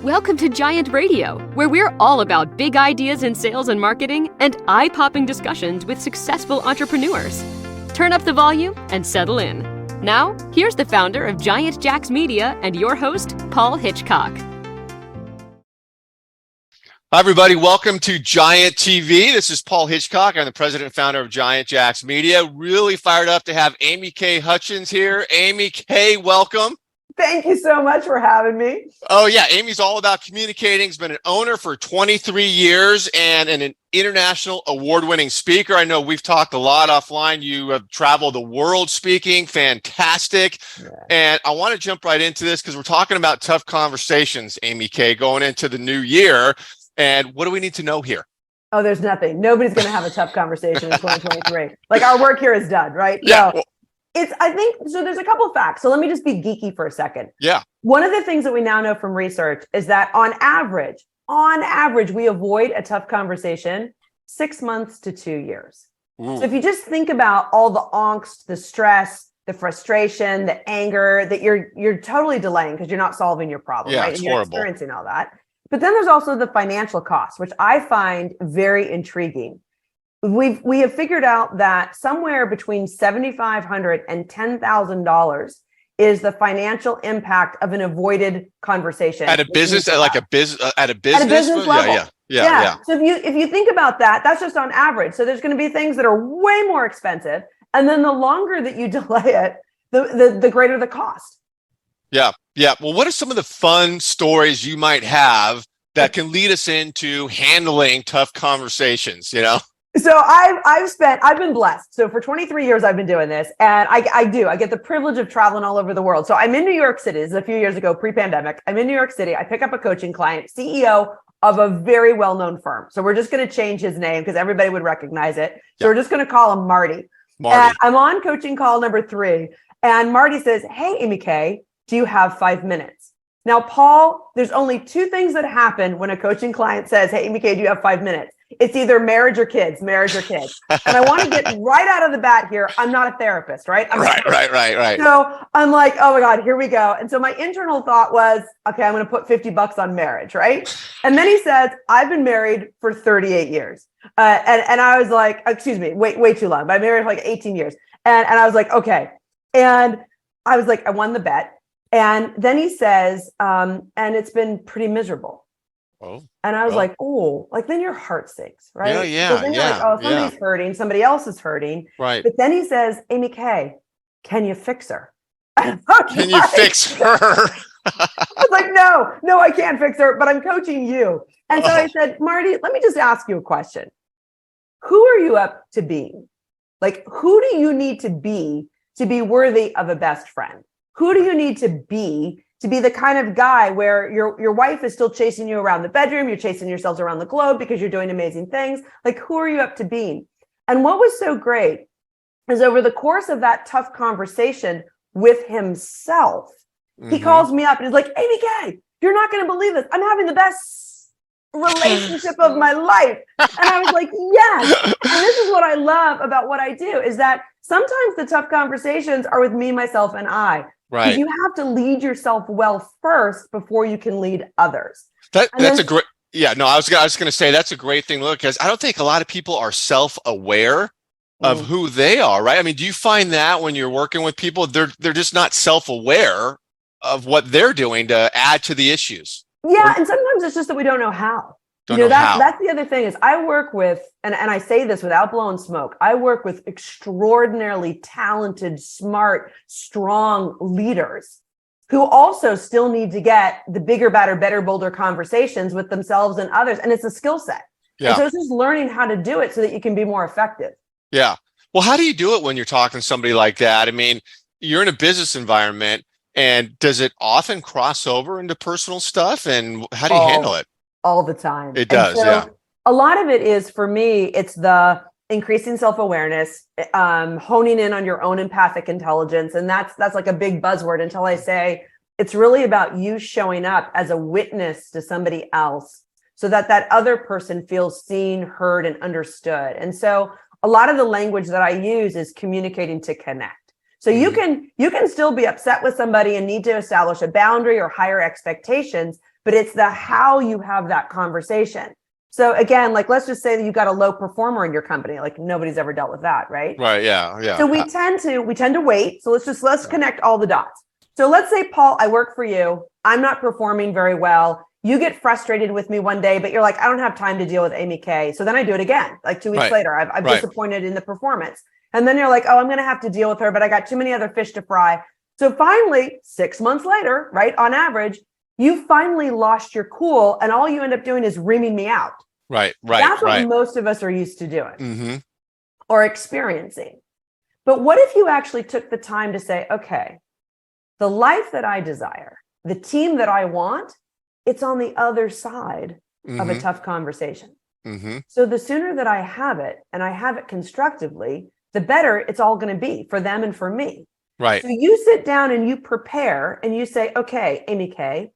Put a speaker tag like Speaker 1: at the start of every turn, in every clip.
Speaker 1: Welcome to Giant Radio, where we're all about big ideas in sales and marketing and eye-popping discussions with successful entrepreneurs. Turn up the volume and settle in. Now, here's the founder of Giant Jacks Media and your host, Paul Hitchcock.
Speaker 2: Hi, everybody. Welcome to Giant TV. This is Paul Hitchcock. I'm the president and founder of Giant Jacks Media. Really fired up to have AmyK Hutchens here. AmyK, welcome.
Speaker 3: Thank you so much for having me.
Speaker 2: Oh, yeah. Amy's all about communicating. Has been an owner for 23 years and an international award-winning speaker. I know we've talked a lot offline. You have traveled the world speaking. Fantastic. Yeah. And I want to jump right into this because we're talking about tough conversations, AmyK, going into the new year. And what do we need to know here?
Speaker 3: Oh, there's nothing. Nobody's going to have a tough conversation in 2023. Like, our work here is done, right?
Speaker 2: Yeah.
Speaker 3: So, I think, there's a couple of facts. So let me just be geeky for a second.
Speaker 2: Yeah.
Speaker 3: One of the things that we now know from research is that on average, we avoid a tough conversation 6 months to 2 years. Ooh. So if you just think about all the angst, the stress, the frustration, the anger that you're totally delaying because you're not solving your problem, right?
Speaker 2: It's
Speaker 3: and you're
Speaker 2: horrible.
Speaker 3: Experiencing all that. But then there's also the financial cost, which I find very intriguing. We have figured out that somewhere between $7,500 and $10,000 is the financial impact of an avoided conversation
Speaker 2: at a business, at a business
Speaker 3: level.
Speaker 2: Yeah.
Speaker 3: So if you think about that, that's just on average. So there's going to be things that are way more expensive, and then the longer that you delay it, the greater the cost.
Speaker 2: Yeah. Well, what are some of the fun stories you might have that can lead us into handling tough conversations?
Speaker 3: So I've been blessed. So for 23 years, I've been doing this, and I get the privilege of traveling all over the world. So I'm in New York City. This is a few years ago, pre-pandemic. I'm in New York City. I pick up a coaching client, CEO of a very well-known firm. So we're just going to change his name because everybody would recognize it. So we're just going to call him Marty. And I'm on coaching call number 3. And Marty says, "Hey, AmyK, do you have 5 minutes?" Now, Paul, there's only 2 things that happen when a coaching client says, "Hey, AmyK, do you have 5 minutes?" It's either marriage or kids. And I want to get right out of the bat here. I'm not a therapist, right?
Speaker 2: Right.
Speaker 3: So I'm like, oh my God, here we go. And so my internal thought was, okay, I'm going to put $50 on marriage, right? And then he says, "I've been married for 38 years. And I was like, excuse me, way too long. But I married for like 18 years. And I was like, okay. And I was like, I won the bet. And then he says, and it's been pretty miserable.
Speaker 2: Oh.
Speaker 3: And I was like, oh, like then your heart sinks, right?
Speaker 2: Yeah.
Speaker 3: So then you're like, oh, somebody's hurting, somebody else is hurting.
Speaker 2: Right.
Speaker 3: But then he says, AmyK, can you fix her?
Speaker 2: Can you fix her?
Speaker 3: I was like, no, I can't fix her, but I'm coaching you. And so I said, Marty, let me just ask you a question. Who are you up to being? Like, who do you need to be worthy of a best friend? Who do you need to be the kind of guy where your wife is still chasing you around the bedroom, you're chasing yourselves around the globe because you're doing amazing things? Like, who are you up to being? And what was so great is over the course of that tough conversation with himself, he calls me up and he's like, AmyK, you're not going to believe this. I'm having the best relationship of my life. And I was like, yes. And this is what I love about what I do, is that sometimes the tough conversations are with me, myself, and I.
Speaker 2: Right.
Speaker 3: You have to lead yourself well first before you can lead others.
Speaker 2: I was going to say that's a great thing. Look, because I don't think a lot of people are self-aware of who they are, right? I mean, do you find that when you're working with people, they're just not self-aware of what they're doing to add to the issues?
Speaker 3: Yeah, and sometimes it's just that we don't know how. That's the other thing is I work with, and I say this without blowing smoke, I work with extraordinarily talented, smart, strong leaders who also still need to get the bigger, better, bolder conversations with themselves and others. And it's a skill set. Yeah. And so it's just learning how to do it so that you can be more effective.
Speaker 2: Yeah. Well, how do you do it when you're talking to somebody like that? I mean, you're in a business environment, and does it often cross over into personal stuff? And how do you handle it?
Speaker 3: All the time.
Speaker 2: It does, yeah.
Speaker 3: A lot of it is, for me, it's the increasing self-awareness, honing in on your own empathic intelligence. And that's like a big buzzword until I say it's really about you showing up as a witness to somebody else so that other person feels seen, heard, and understood. And so a lot of the language that I use is communicating to connect. So you can still be upset with somebody and need to establish a boundary or higher expectations, but it's the how you have that conversation. So again, like, let's just say that you got a low performer in your company, like nobody's ever dealt with that, right?
Speaker 2: Right. Yeah. Yeah.
Speaker 3: So we tend to wait. So let's connect all the dots. So let's say, Paul, I work for you. I'm not performing very well. You get frustrated with me one day, but you're like, I don't have time to deal with AmyK. So then I do it again, like 2 weeks later. I'm disappointed in the performance. And then you're like, oh, I'm going to have to deal with her, but I got too many other fish to fry. So finally, 6 months later, right, on average, you finally lost your cool, and all you end up doing is reaming me out.
Speaker 2: Right.
Speaker 3: That's what most of us are used to doing
Speaker 2: Mm-hmm.
Speaker 3: or experiencing. But what if you actually took the time to say, okay, the life that I desire, the team that I want, it's on the other side of a tough conversation.
Speaker 2: Mm-hmm.
Speaker 3: So the sooner that I have it, and I have it constructively, the better it's all going to be for them and for me.
Speaker 2: Right.
Speaker 3: So you sit down and you prepare and you say, okay, AmyK,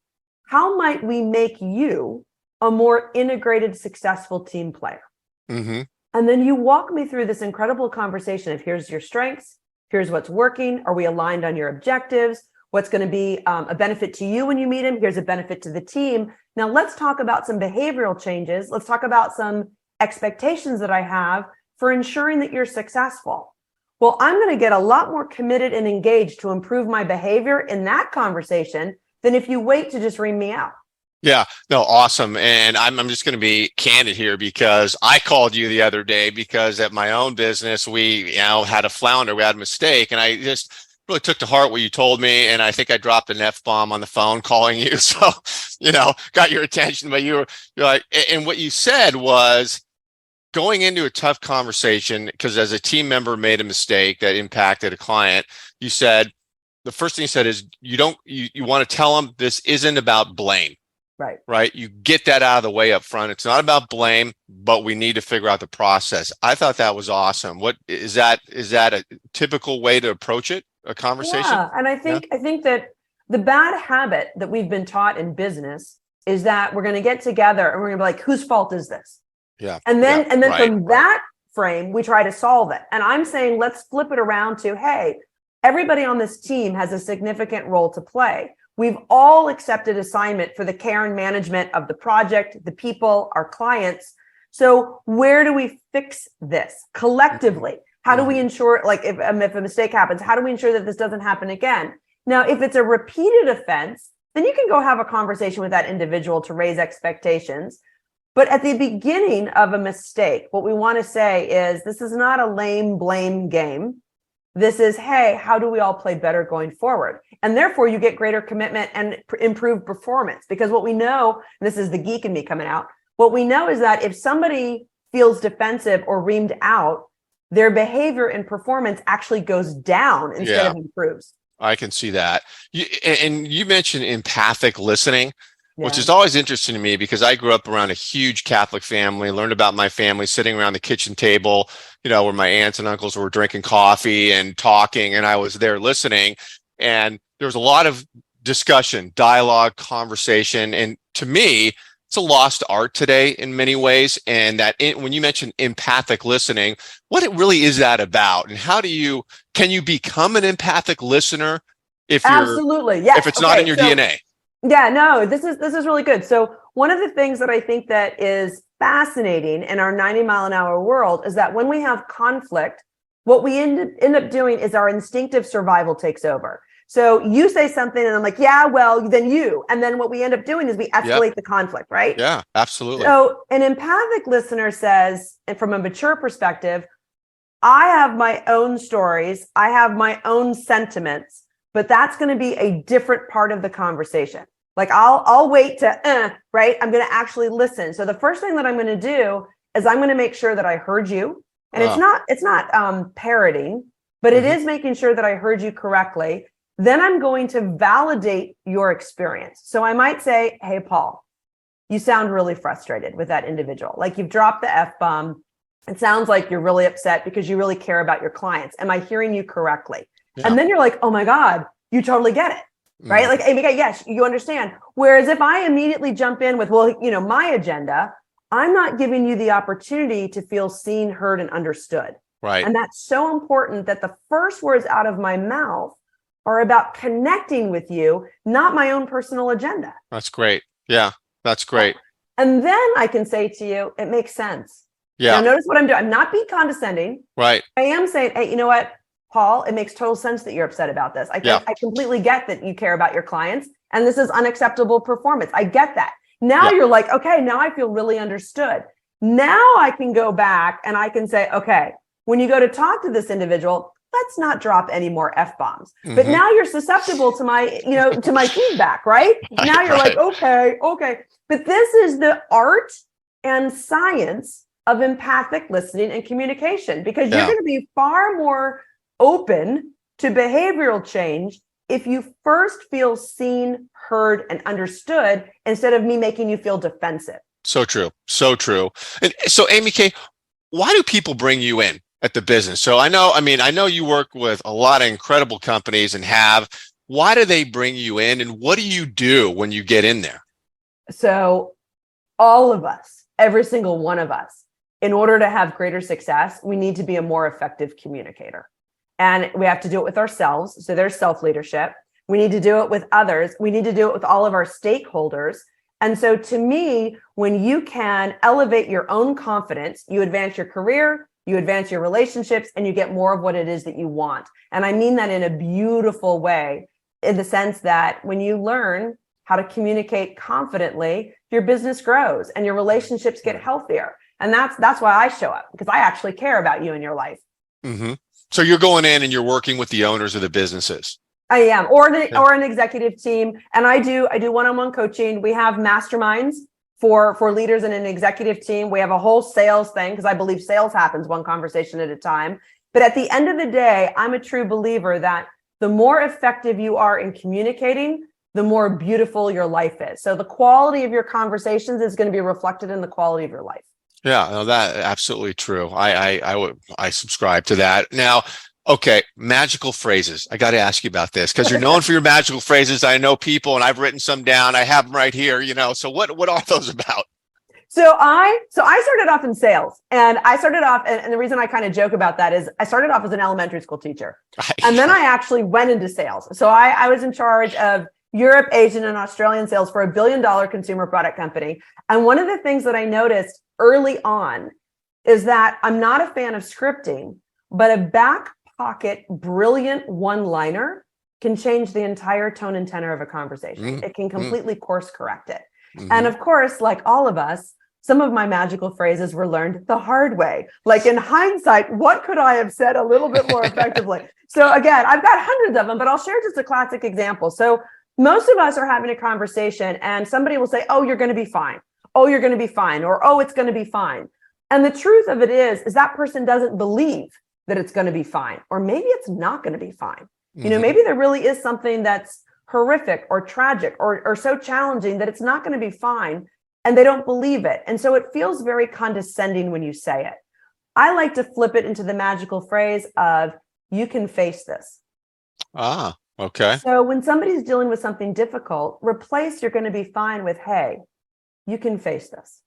Speaker 3: how might we make you a more integrated, successful team player?
Speaker 2: Mm-hmm.
Speaker 3: And then you walk me through this incredible conversation of here's your strengths, here's what's working. Are we aligned on your objectives? What's going to be a benefit to you when you meet him? Here's a benefit to the team. Now let's talk about some behavioral changes. Let's talk about some expectations that I have for ensuring that you're successful. Well, I'm going to get a lot more committed and engaged to improve my behavior in that conversation than if you wait to just ream me out.
Speaker 2: Yeah, no, awesome. And I'm just going to be candid here because I called you the other day because at my own business, we, had a flounder, we had a mistake, and I just really took to heart what you told me. And I think I dropped an F-bomb on the phone calling you. So, got your attention, but you're like, and what you said was going into a tough conversation, because as a team member made a mistake that impacted a client, you said, the first thing you said is you want to tell them this isn't about blame. Right. You get that out of the way up front. It's not about blame, but we need to figure out the process. I thought that was awesome. What is that? Is that a typical way to approach it? A conversation?
Speaker 3: Yeah. And I think that the bad habit that we've been taught in business is that we're going to get together and we're going to be like, whose fault is this?
Speaker 2: Yeah.
Speaker 3: And then from that frame, we try to solve it. And I'm saying, let's flip it around to, hey, everybody on this team has a significant role to play. We've all accepted assignment for the care and management of the project, the people, our clients. So where do we fix this collectively? How do we ensure, like, if a mistake happens, how do we ensure that this doesn't happen again? Now, if it's a repeated offense, then you can go have a conversation with that individual to raise expectations. But at the beginning of a mistake, what we want to say is, this is not a lame blame game. This is, hey, how do we all play better going forward? And therefore, you get greater commitment and improved performance. Because what we know, and this is the geek in me coming out, what we know is that if somebody feels defensive or reamed out, their behavior and performance actually goes down instead of improves.
Speaker 2: I can see that. And you mentioned empathic listening, which is always interesting to me because I grew up around a huge Catholic family, learned about my family sitting around the kitchen table, where my aunts and uncles were drinking coffee and talking, and I was there listening. And there was a lot of discussion, dialogue, conversation. And to me, it's a lost art today in many ways. And when you mention empathic listening, what it really is that about? And can you become an empathic listener if it's not in your DNA?
Speaker 3: Yeah, no, this is really good. So one of the things that I think that is fascinating in our 90-mile-an-hour world is that when we have conflict, what we end up doing is our instinctive survival takes over. So you say something and I'm like, yeah, well, then you. And then what we end up doing is we escalate the conflict, right?
Speaker 2: Yeah, absolutely.
Speaker 3: So an empathic listener says, and from a mature perspective, I have my own stories, I have my own sentiments, but that's going to be a different part of the conversation. Like I'll wait to, right? I'm going to actually listen. So the first thing that I'm going to do is I'm going to make sure that I heard you. And it's not parroting, but it is making sure that I heard you correctly. Then I'm going to validate your experience. So I might say, hey, Paul, you sound really frustrated with that individual. Like you've dropped the F-bomb. It sounds like you're really upset because you really care about your clients. Am I hearing you correctly? Yeah. And then you're like, oh my God, you totally get it. Right? Like, AmyK, yes, you understand. Whereas if I immediately jump in with, well, my agenda, I'm not giving you the opportunity to feel seen, heard, and understood.
Speaker 2: Right.
Speaker 3: And that's so important that the first words out of my mouth are about connecting with you, not my own personal agenda.
Speaker 2: That's great. Yeah. That's great.
Speaker 3: And then I can say to you, it makes sense.
Speaker 2: Yeah.
Speaker 3: Now, notice what I'm doing. I'm not being condescending.
Speaker 2: Right.
Speaker 3: I am saying, hey, you know what, Paul, it makes total sense that you're upset about this. I completely get that you care about your clients and this is unacceptable performance. I get that. Now you're like, okay, now I feel really understood. Now I can go back and I can say, okay, when you go to talk to this individual, let's not drop any more F-bombs. But now you're susceptible to my, to my feedback, right? Now you're like, okay. But this is the art and science of empathic listening and communication, because you're going to be far more open to behavioral change if you first feel seen, heard, and understood instead of me making you feel defensive.
Speaker 2: So true. So true. And so, AmyK, why do people bring you in at the business? So I know you work with a lot of incredible companies and have. Why do they bring you in, and what do you do when you get in there?
Speaker 3: So all of us, every single one of us, in order to have greater success, we need to be a more effective communicator. And we have to do it with ourselves. So there's self-leadership. We need to do it with others. We need to do it with all of our stakeholders. And so to me, when you can elevate your own confidence, you advance your career, you advance your relationships, and you get more of what it is that you want. And I mean that in a beautiful way, in the sense that when you learn how to communicate confidently, your business grows and your relationships get healthier. And that's why I show up, because I actually care about you and your life.
Speaker 2: Mm-hmm. So you're going in and you're working with the owners of the businesses.
Speaker 3: I am, or an executive team. And I do one-on-one coaching. We have masterminds for leaders in an executive team. We have a whole sales thing, because I believe sales happens one conversation at a time. But at the end of the day, I'm a true believer that the more effective you are in communicating, the more beautiful your life is. So the quality of your conversations is going to be reflected in the quality of your life.
Speaker 2: Yeah, no, that absolutely true. I subscribe to that. Now, okay, magical phrases. I got to ask you about this, because you're known for your magical phrases. I know people, and I've written some down. I have them right here. So what are those about?
Speaker 3: So I started off in sales, and I started off, and the reason I kind of joke about that is I started off as an elementary school teacher, and then I actually went into sales. So I was in charge of Europe, Asian, and Australian sales for $1 billion consumer product company. And one of the things that I noticed early on is that I'm not a fan of scripting, but a back pocket brilliant one-liner can change the entire tone and tenor of a conversation. It can completely course correct it. And of course, like all of us, some of my magical phrases were learned the hard way. Like in hindsight, what could I have said a little bit more effectively? So again, I've got hundreds of them, but I'll share just a classic example. So most of us are having a conversation and somebody will say, oh, you're going to be fine. Oh, you're going to be fine. Or, oh, it's going to be fine. And the truth of it is that person doesn't believe that it's going to be fine. Or maybe it's not going to be fine. Maybe there really is something that's horrific or tragic or so challenging that it's not going to be fine, and they don't believe it. And so it feels very condescending when you say it. I like to flip it into the magical phrase of, you can face this.
Speaker 2: Ah, okay.
Speaker 3: So when somebody's dealing with something difficult, replace you're going to be fine with, hey, you can face this.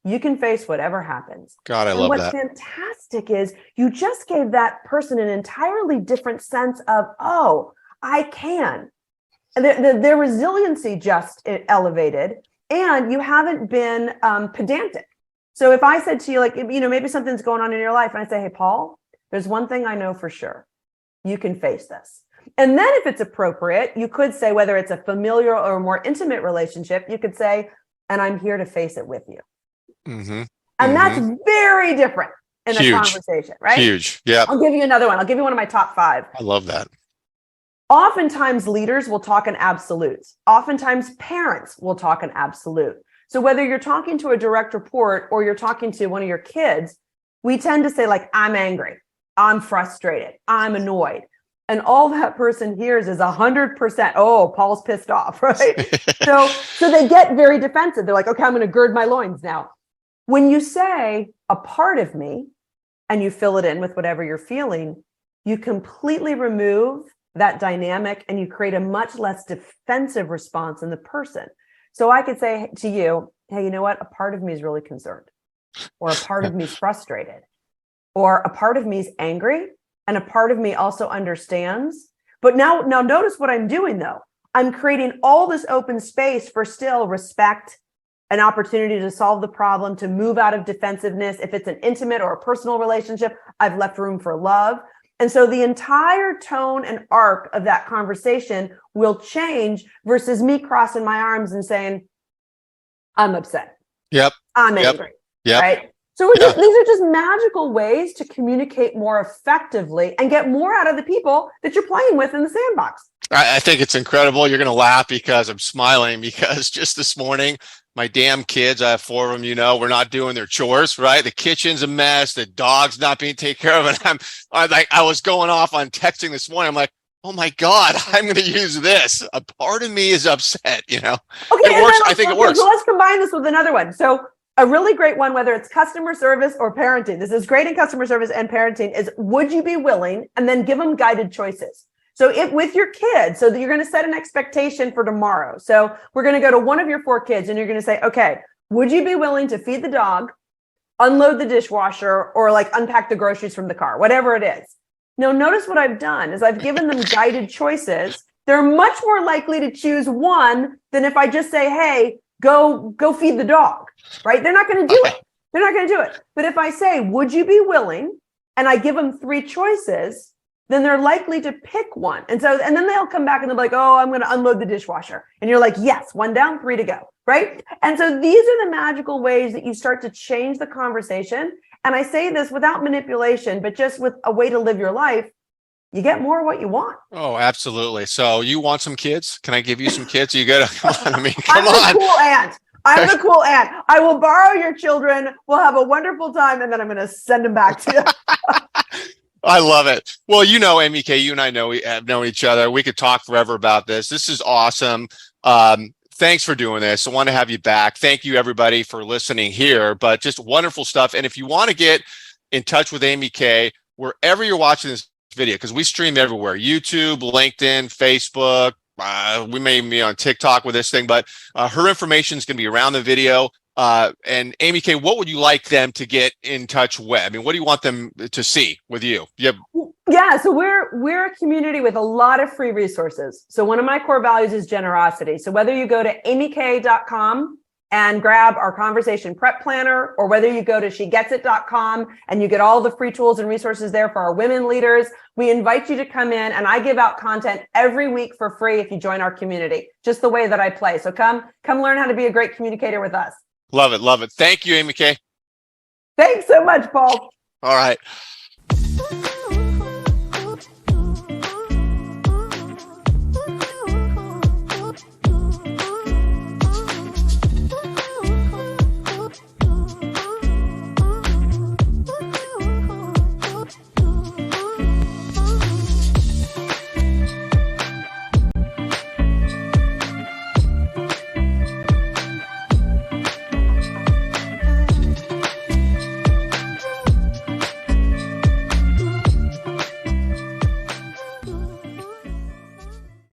Speaker 3: You can face whatever happens.
Speaker 2: God, I love that.
Speaker 3: What's fantastic is you just gave that person an entirely different sense of, oh, I can. And their resiliency just elevated, and you haven't been pedantic. So if I said to you, like, maybe something's going on in your life, and I say, hey, Paul, there's one thing I know for sure. You can face this. And then if it's appropriate, you could say, whether it's a familiar or a more intimate relationship, you could say, and I'm here to face it with you. And that's very different in a conversation, right?
Speaker 2: Huge. Yeah.
Speaker 3: I'll give you another one. I'll give you one of my top 5.
Speaker 2: I love that.
Speaker 3: Oftentimes leaders will talk in absolutes. Oftentimes parents will talk in absolute. So whether you're talking to a direct report or you're talking to one of your kids, we tend to say, like, I'm angry, I'm frustrated, I'm annoyed. And all that person hears is 100%, oh, Paul's pissed off, right? So they get very defensive. They're like, okay, I'm going to gird my loins now. When you say a part of me and you fill it in with whatever you're feeling, you completely remove that dynamic and you create a much less defensive response in the person. So I could say to you, hey, you know what? A part of me is really concerned, or a part of me is frustrated, or a part of me is angry, and a part of me also understands. But now notice what I'm doing though. I'm creating all this open space for still respect, an opportunity to solve the problem, to move out of defensiveness. If it's an intimate or a personal relationship, I've left room for love. And so the entire tone and arc of that conversation will change versus me crossing my arms and saying, I'm upset.
Speaker 2: Yep.
Speaker 3: I'm angry.
Speaker 2: Yep.
Speaker 3: Right. So these are just magical ways to communicate more effectively and get more out of the people that you're playing with in the sandbox.
Speaker 2: I think it's incredible. You're going to laugh because I'm smiling because just this morning, my damn kids, I have 4 of them, we're not doing their chores, right? The kitchen's a mess. The dog's not being taken care of. And I was going off on texting this morning. I'm like, oh my God, I'm going to use this. A part of me is upset, Okay, it works. I think it works.
Speaker 3: So let's combine this with another one. So a really great one, whether it's customer service or parenting, this is great in customer service and parenting, is would you be willing, and then give them guided choices. So if with your kids, so that you're going to set an expectation for tomorrow. So we're going to go to one of your 4 kids and you're going to say, okay, would you be willing to feed the dog, unload the dishwasher, or like unpack the groceries from the car, whatever it is. Now, notice what I've done is I've given them guided choices. They're much more likely to choose one than if I just say, hey, go feed the dog, right? They're not going to do it. They're not going to do it. But if I say, would you be willing? And I give them 3 choices, then they're likely to pick one. And then they'll come back and they'll be like, oh, I'm going to unload the dishwasher. And you're like, yes, 1 down, 3 to go, right? And so these are the magical ways that you start to change the conversation. And I say this without manipulation, but just with a way to live your life. You get more of what you want.
Speaker 2: Oh, absolutely. So you want some kids? Can I give you some kids? You got to come on. I mean, come
Speaker 3: I'm
Speaker 2: on.
Speaker 3: The cool aunt. I'm the cool aunt. I will borrow your children. We'll have a wonderful time. And then I'm going to send them back to you.
Speaker 2: I love it. Well, AmyK, you and I have known each other. We could talk forever about this. This is awesome. Thanks for doing this. I want to have you back. Thank you, everybody, for listening here. But just wonderful stuff. And if you want to get in touch with AmyK, wherever you're watching this video, because we stream everywhere, YouTube, LinkedIn, Facebook, we may be on TikTok with this thing, but her information is going to be around the video. And AmyK, what would you like them to get in touch with? I mean, what do you want them to see with you?
Speaker 3: Yeah, so we're a community with a lot of free resources. So one of my core values is generosity. So whether you go to amyk.com and grab our conversation prep planner, or whether you go to shegetsit.com and you get all the free tools and resources there for our women leaders, we invite you to come in, and I give out content every week for free if you join our community, just the way that I play. So come learn how to be a great communicator with us.
Speaker 2: Love it. Love it. Thank you, AmyK.
Speaker 3: Thanks so much, Paul.
Speaker 2: All right.